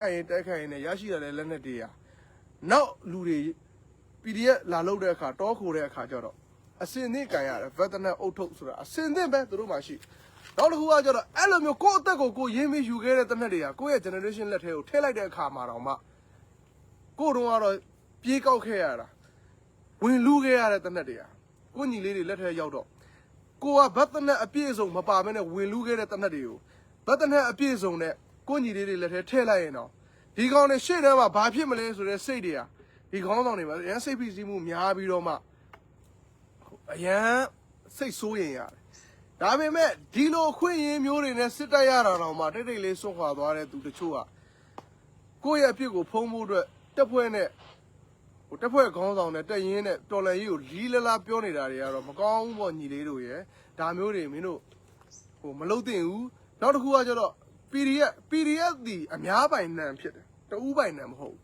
တိုက်ခိုင်နေရရှိရတဲ့လက်နက်တွေကနောက်လူတွေ PDF လာလို့တဲ့အခါတောခိုတဲ့အခါကျတော့အစင်သင့်ကန်ရတယ်ဗက်တနက်အုတ်ထုတ်ဆိုတာအစင်သင့်ပဲသူတို့မှရှိနောက်တစ်ခုကကျတော့အဲ့လိုမျိုးကိုယ့်အသက်ကိုရင်းပြီးယူခဲ့တဲ့တနက်တွေကကိုယ့်ရဲ့ generation လက်ထဲကိုထည့်လိုက်တဲ့အခါမှာတော့မှကိုယ်တော့ကတော့ပြေးကောက်ခဲ့ရတာဝင်လူခဲ့ရတဲ့တနက်တွေကကိုညီလေးတွေလက်ထဲရောက်တော့ကိုကဗက်တနက်အပြည့်စုံမပါဘဲနဲ့ဝင်လူခဲ့တဲ့တနက်တွေကိုဗက်တနက်အပြည့်စုံနဲ့ကိုညီလေးတွေလက်ထဲထည့်လိုက်ရင်တော့ဒီကောင်တွေရှေ့ထဲမှာဘာဖြစ်မလဲဆိုတဲ့စိတ်တွေကဒီခေါင်းဆောင်တွေမှာအရန်စိတ်ဖိစီးမှုများပြီးတော့မှအရန်စိတ်ဆိုးရင်ရတယ်ဒါပေမဲ့ဒီလိုခွင့်ရင်းမျိုးတွေနဲ့စစ်တိုက်ရတာတော့မှတိတ်တိတ်လေးစွန့်ခွာသွားတဲ့သူတချို့ကကိုယ့်ရဲ့အဖြစ်ကိုဖုံးဖို့အတွက်တက်ဖွဲ့နဲ့တက်ဖွဲ့ခေါင်းဆောင်နဲ့တက်ရင်းနဲ့တော်လန်ကြီးကိုလီးလလားပြောနေတာတွေကတော့မကောင်းဘူးပေါ့ညီလေးတို့ရဲ့ဒါမျိုးတွေမင်းတို့မလုပ်သင့်ဘူးနောက်တစ်ခုကကျတော့ PDF ဒီအများပိုင်နံဖြစ်တယ်တဦးပိုင်နံမဟုတ်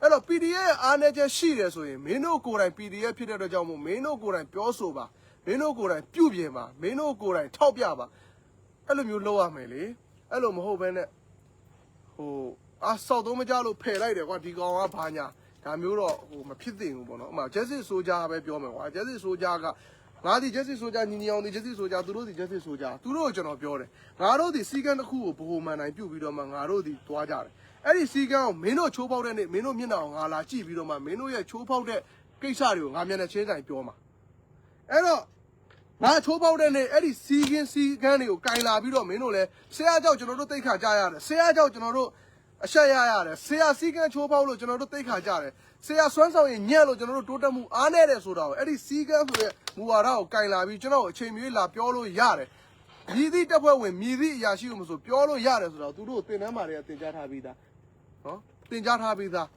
အဲ့တော့ PDF အားနည်းချက်ရှိတယ်ဆိုရင်မင်းတို့ကိုယ်တိုင် PDF ဖြစ်တဲ့အတွက်ကြောင့်မို့မင်းတို့ကိုယ်တိုင်ပြောဆိုပါမင်းတို့ကိုယ်တိုင်ပြုပြင်ပါမင်းတို့ကိုယ်တိုင်ထောက်ပြပါအဲ့လိုမျိုးလုပ်ရမယ်လေအဲ့လိုမဟုတ်ဘဲနဲ့ဆောက်သုံးမကြလို့ဖယ်လိုက်တယ်ကွာဒီကောင်ကဘာညာဒါမျိုးတော့မဖြစ်သင့်ဘူးပေါ့နော်ဥပမာ Justice Soldier ပဲပြောမယ်ကွာ Justice Soldier ကငါဒီ Justice Soldier ညီညီအောင်ဒီ Justice Soldier သူတို့ဒီ Justice Soldier သူတို့ကိုကျွန်တော်ပြောတယ်ငါတို့ဒီစီကံတစ်ခုကိုဘိုးမှန်တိုင်းပြုတ်ပြီးတော့မှငါတို့ဒီတွားကြတယ်အဲ့ဒီစီကံကိုမင်းတို့ချိုးပေါက်တဲ့နေ့မင်းတို့မျက်နှာကိုငါလာကြည့်ပြီးတော့မှမင်းတို့ရဲ့ချိုးပေါက်တဲ့ကိစ္စတွေကိုငါမျက်နှာချင်းဆိုင်ပြောမှာအဲ့တော့ငါချိုးပေါက်တဲ့နေ့အဲ့ဒီစီကံတွေကိုကင်လာပြီးတော့မင်းတို့လည်းဆရာကြောက်ကျွန်တော်တို့သိခါကြရတယ်ဆရာကြောက်ကျွန်တော်တို့အဆက်ရရတယ်ဆရာစီကံချိုးပေါက်လို့ကျွန်တော်တို့သိခါကြတယ်ဆရာစွမ်းဆောင်ရင်ညံ့လို့ကျွန်တော်တို့တိုးတက်မှုအားနေတယ်ဆိုတာကိုအဲ့ဒီစီကံဆိုတဲ့မူဝါဒကိုကင်လာပြီးကျွန်တော်အချိန်မြေးလာပြောလို့ရတယ်မြည်သည့်တပ်ဖွဲ့ဝင်မြည်သည့်အရာရှိကိုမဆိုပြောလို့ရတယ်ဆိုတော့သူတို့တင်တန်းမာတွေကတင်ကြားထားပြီးသားနော်တင်ကြားထားပြီးသား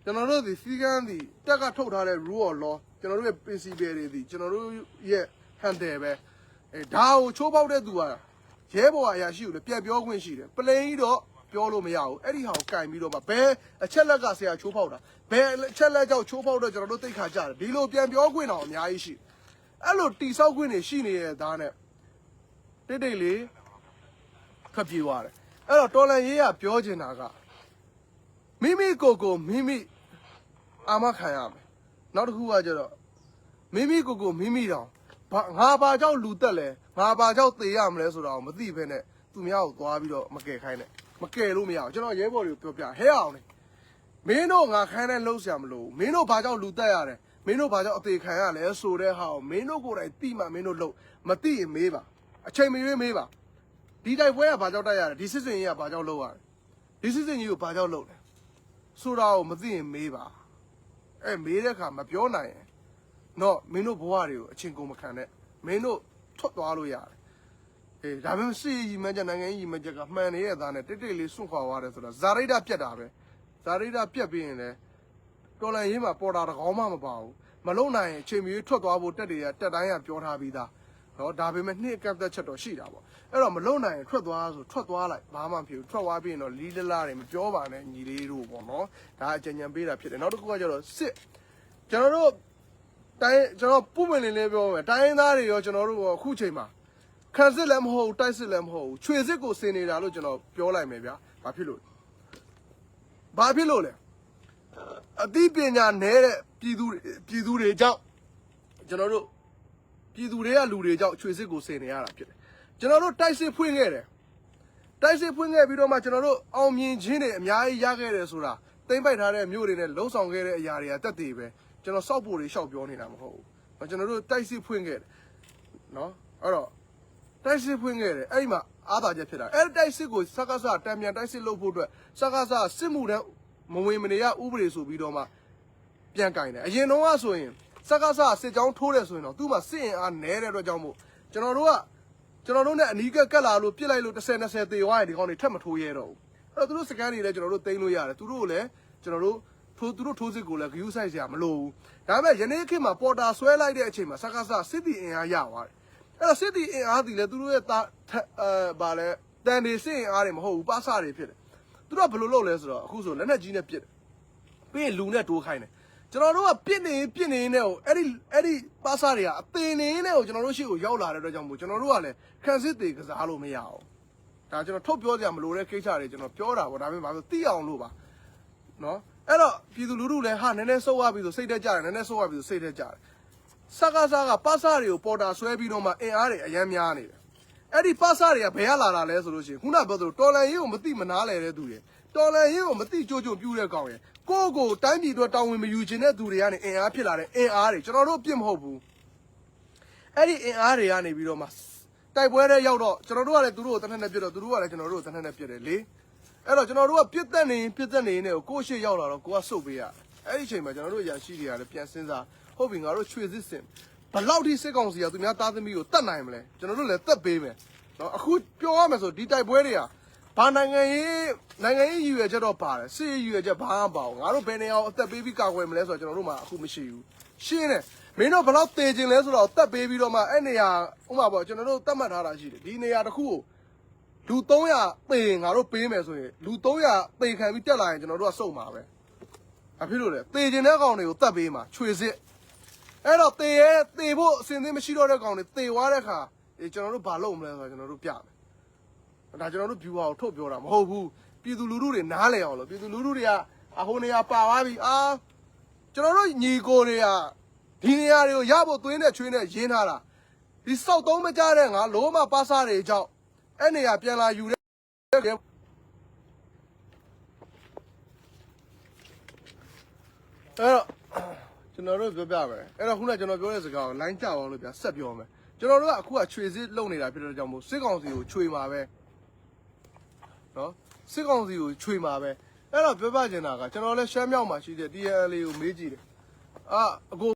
ကျွန်တော်တို့ဒီစီကံဒီတက်ကထုတ်ထားတဲ့ rule of law ကျွန်တော်တို့ရဲ့ principle တွေဒီကျွန်တော်တို့ရဲ့ handle ပဲဒါကိုချိုးပေါက်တဲ့သူကရဲဘော်အရာရှိကိုလည်းပြက်ပြောခွင့်ရှိတယ်ပလိန်ကြီးတော့ပြောလို့မရဘူးအဲ့ဒီဟာကိုကင်ပြီးတော့မှဘယ်အချက်လက်ကဆရာချိုးဖောက်တာဘယ်အချက်လက်ကြောင့်ချိုးဖောက်တော့ကျွန်တော်တို့သိခါကြတယ်ဒီလိုပြန်ပြောခွင့်တော့အများကြီးရှိအဲ့လိုတိဆောက်ခွင့်တွေရှိနေတဲ့သားနဲ့တိတ်တိတ်လေးခပ်ပြေးသွားတယ်အဲ့တော့တော်လန်ရေးကပြောချင်တာကမိမိကိုမိမိအာမခံရမယ်နောက်တစ်ခုကကျတော့မိမိကိုမိမိတောင်ငါဘာကြောင့်လူတက်လဲငါဘာကြောင့်သေရမလဲဆိုတာကိုမသိဘဲနဲ့သူများကိုသွားပြီးတော့မကယ်ခိုင်းနဲ့မကယ်လို့မရအောင်ကျွန်တော်ရဲဘော်တွေကိုပြောပြဟဲ့အောင်လေမင်းတို့ငါခိုင်းတဲ့လှုပ်ရှားမလို့မင်းတို့ဘာကြောင့်လူတက်ရတယ်မင်းတို့ဘာကြောင့်အသေးခံရလဲဆိုတဲ့ဟာကိုမင်းတို့ကိုယ်တိုင်သိမှမင်းတို့လှုပ်မသိရင်မေးပါအချိန်မရွေးမေးပါဒီတိုက်ပွဲကဘာကြောင့်တက်ရတယ်ဒီစစ်စင်ကြီးကဘာကြောင့်လှုပ်ရတယ်ဒီစစ်စင်ကြီးကိုဘာကြောင့်လှုပ်လဲဆိုတာကိုမသိရင်မေးပါမေးတဲ့အခါမပြောနိုင်ရင်တော့မင်းတို့ဘဝတွေကိုအချိန်ကုန်မခံနဲ့မင်းတို့ထွက်သွားလို့ရတယ်ဒါပေမဲ့စစ်ရေးမှန်းချက်နိုင်ငံရေးမှန်းချက်ကမှန်နေတဲ့သားနဲ့တိတ်တိတ်လေးစွန့်ခွာသွားတယ်ဆိုတာဇာရိဒပြတ်တာပဲဇာရိဒပြတ်ပြီးရင်လည်းတော်လန်ရေးမှာပေါ်တာတကောင်းမှမပါဘူးမလုံနိုင်ရင်အချိန်မီထွက်သွားဖို့တက်တွေကတက်တိုင်းကပြောထားပြီးသားနော်ဒါပေမဲ့နှစ်ကပ်သက်ချက်တော့ရှိတာပေါ့အဲ့တော့မလုံနိုင်ရင်ထွက်သွားဆိုထွက်သွားလိုက်ဘာမှမဖြစ်ဘူးထွက်သွားပြီးရင်တော့လီလလာတွေမပြောပါနဲ့ညီလေးတို့ပေါ့နော်ဒါအကြံဉာဏ်ပေးတာဖြစ်တယ်နောက်တစ်ခုကကျတော့စစ်ကျွန်တော်တို့ပုံမှန်လေးပြောမယ်တိုင်းသားတွေရောကျွန်တော်တို့အခုချိန်မှာခံစစ်လည်းမဟုတ်တိုက်စစ်လည်းမဟုတ်ချွေစစ်ကိုစင်နေတာလို့ကျွန်တော်ပြောလိုက်မယ်ဗျာဘာဖြစ်လို့လဲအသိပညာနည်းတဲ့ပြည်သူတွေကြောင့်ကျွန်တော်တို့ပြည်သူတွေကလူတွေကြောင့်ချွေစစ်ကိုစင်နေရတာဖြစ်တယ်ကျွန်တော်တို့တိုက်စစ်ဖွင့်ခဲ့တယ်တိုက်စစ်ဖွင့်ခဲ့ပြီးတော့မှကျွန်တော်တို့အောင်မြင်ခြင်းတွေအများကြီးရခဲ့တယ်ဆိုတာသိမ့်ပိုက်ထားတဲ့မြို့တွေနဲ့လုံဆောင်ခဲ့တဲ့အရာတွေကတက်တည်ပဲကျွန်တော်စောက်ဖို့တွေရှောက်ပြောနေတာမဟုတ်ဘူးကျွန်တော်တို့တိုက်စစ်ဖွင့်ခဲ့တယ်နော်အဲ့တော့တိုက်စစ်ဖွင့်ခဲ့တယ်အဲ့ဒီမှာအားသာချက်ဖြစ်တာအဲ့တိုက်စစ်ကိုစကားစတံမြန်တိုက်စစ်လုပ်ဖို့အတွက်စကားစစစ်မှုတန်းမဝင်မနေရဥပဒေဆိုပြီးတော့မှပြန်ကင်တယ်အရင်တော့ကဆိုရင်စကားစစစ်ကြောင်းထိုးတယ်ဆိုရင်တော့သူ့မှာစစ်ရင်အားနည်းတဲ့အတွက်ကြောင့်မို့ကျွန်တော်တို့နဲ့အနီးကပ်လာလို့ပြစ်လိုက်လို့10 20သေသွားရင်ဒီကောင်တွေထပ်မထိုးရဲတော့ဘူးအဲ့တော့သူတို့စကန်တွေလည်းကျွန်တော်တို့သိမ်းလို့ရတယ်သူတို့ကိုလည်းကျွန်တော်တို့ထိုးစစ်ကိုလည်းဂယူးဆိုင်စရာမလိုဘူးဒါပေမဲ့ယနေ့ခေတ်မှာပေါ်တာဆွဲလိုက်တဲ့အချိန်မှာစကားစစစ်တီအင်အားရသွားတယ်အဲ့တော့စစ်တီအင်အားဒီလေသူတို့ရဲ့ဗာလဲတန်တွေစစ်အင်အားတွေမဟုတ်ဘူးပါစတွေဖြစ်တယ်သူတို့ကဘယ်လိုလုပ်လဲဆိုတော့အခုဆိုလက်နက်ကြီးနဲ့ပစ်တယ်ပြီးရင်လူနဲ့တိုးခိုင်းတယ်ကျွန်တော်တို့ကပစ်နေနဲ့ကိုအဲ့ဒီပါစတွေကအသေးနေနဲ့ကိုကျွန်တော်တို့ရှိကိုရောက်လာတဲ့အတွက်ကြောင့်မို့ကျွန်တော်တို့ကလည်းခံစစ်တွေကစားလို့မရအောင်ဒါကျွန်တော်ထုတ်ပြောကြမလို့တဲ့ကိစ္စတွေကျွန်တော်ပြောတာပေါ့ဒါပေမဲ့ဘာလို့သိအောင်လို့ပါ နော်အဲ့တော့ပြည်သူလူထုလည်းဟာနည်းနည်းစိုးရပြီဆိုစိတ်တက်ကြတယ်နည်းနည်းစိုးရပြီဆိုစိတ်တက်ကြတယ်စကားကပါစာတွေကိုပေါ်တာဆွဲပြီးတော့မှအင်အားတွေအများများနေတယ်အဲ့ဒီပါစာတွေကဘယ်ကလာတာလဲဆိုလို့ရှိရင်ခုနပြောသလိုတော်လန်ရေးကိုမသိမနာလဲတဲ့သူတွေတော်လန်ရေးကိုမသိကြိုပြူတဲ့ကောင်ရဲ့ကိုတိုင်းပြည်အတွက်တောင်းဝင်မယူခြင်းတဲ့သူတွေကနေအင်အားဖြစ်လာတဲ့အင်အားတွေကျွန်တော်တို့ပြစ်မဟုတ်ဘူးအဲ့ဒီအင်အားတွေကနေပြီးတော့မှတိုက်ပွဲတွေရောက်တော့ကျွန်တော်တို့ကလည်းသူတို့ကိုတနက်နဲ့ပြစ်တော့သူတို့ကလည်းကျွန်တော်တို့ကိုတနက်နဲ့ပြစ်တယ်လေအဲ့တော့ကျွန်တော်တို့ကပြစ်သက်နေနဲ့ကိုရှေ့ရောက်လာတော့ကိုကစုပ်ပေးရအဲ့ဒီအချိန်မှာကျွန်တော်တို့ရရှိတွေကလည်းပြန်စဉ်းစားဟုတ်ပြီငါတို့ချွေစစ်စင်ဘလောက်ထိစစ်ကောင်စီကသူများသားသမီးကိုတတ်နိုင်မလဲကျွန်တော်တို့လည်းတက်ပေးမယ်နော်အခုပြောရမယ်ဆိုဒီတိုက်ပွဲတွေကဘာနိုင်ငံရေးရည်ရွယ်ချက်တော့ပါတယ်စစ်ရည်ရွယ်ချက်ဘာမှမပါဘူးငါတို့ဘယ်နေရာကိုအသက်ပေးပြီးကာကွယ်မလဲဆိုတော့ကျွန်တော်တို့မှအခုမရှိဘူးရှင်းတယ်မင်းတို့ဘလောက်တေခြင်းလဲဆိုတော့တက်ပေးပြီးတော့မှအဲ့နေရာဥပမာပေါ့ကျွန်တော်တို့တတ်မှတ်ထားတာရှိတယ်ဒီနေရာတစ်ခုကိုလူ300ပေငါတို့ပေးမယ်ဆိုရင်လူ300ပေခံပြီးတက်လာရင်ကျွန်တော်တို့ကစုံမှာပဲအဖြစ်လို့လေတေခြင်းတဲ့ကောင်တွေကိုတက်ပေးမှာချွေစစ်အဲ့တော့တေဖို့အစင်သင်းမရှိတော့တဲ့ကောင်တွေတေသွားတဲ့ခါကျွန်တော်တို့ဘာလုပ်မလဲဆိုတော့ကျွန်တော်တို့ပြမယ်ဒါကျွန်တော်တို့ viewer ကိုထုတ်ပြောတာမဟုတ်ဘူးပြည်သူလူထုတွေနားလည်အောင်လို့ပြည်သူလူထုတွေကအဟိုနေရာပါသွားပြီကျွန်တော်တို့ညီကိုတွေကဒီနေရာတွေကိုရဖို့သွင်းတဲ့ချွေးနဲ့ရင်းထားတာဒီစောက်သုံးမကြတဲ့ငါလုံးမပါစားတွေကြောင့်အဲ့နေရာပြန်လာယူတဲ့အဲ့တော့ကျွန်တော်တို့ပြောပြမယ်အဲ့တော့ခုနကကျွန်တော်ပြောတဲ့စကားကို line ကြအောင်လို့ပြဆက်ပြောမယ်ကျွန်တော်တို့ကအခုကချွေစစ်လုံနေတာဖြစ်တဲ့ကြောင့်မို့စစ်ကောင်စီကိုချွေမှာပဲနော်စစ်ကောင်စီကိုချွေမှာပဲအဲ့တော့ပြောပြချင်တာကကျွန်တော်လည်းရှမ်းမြောက်မှာရှိတဲ့ TNL ကိုမေးကြည့်တယ်အကို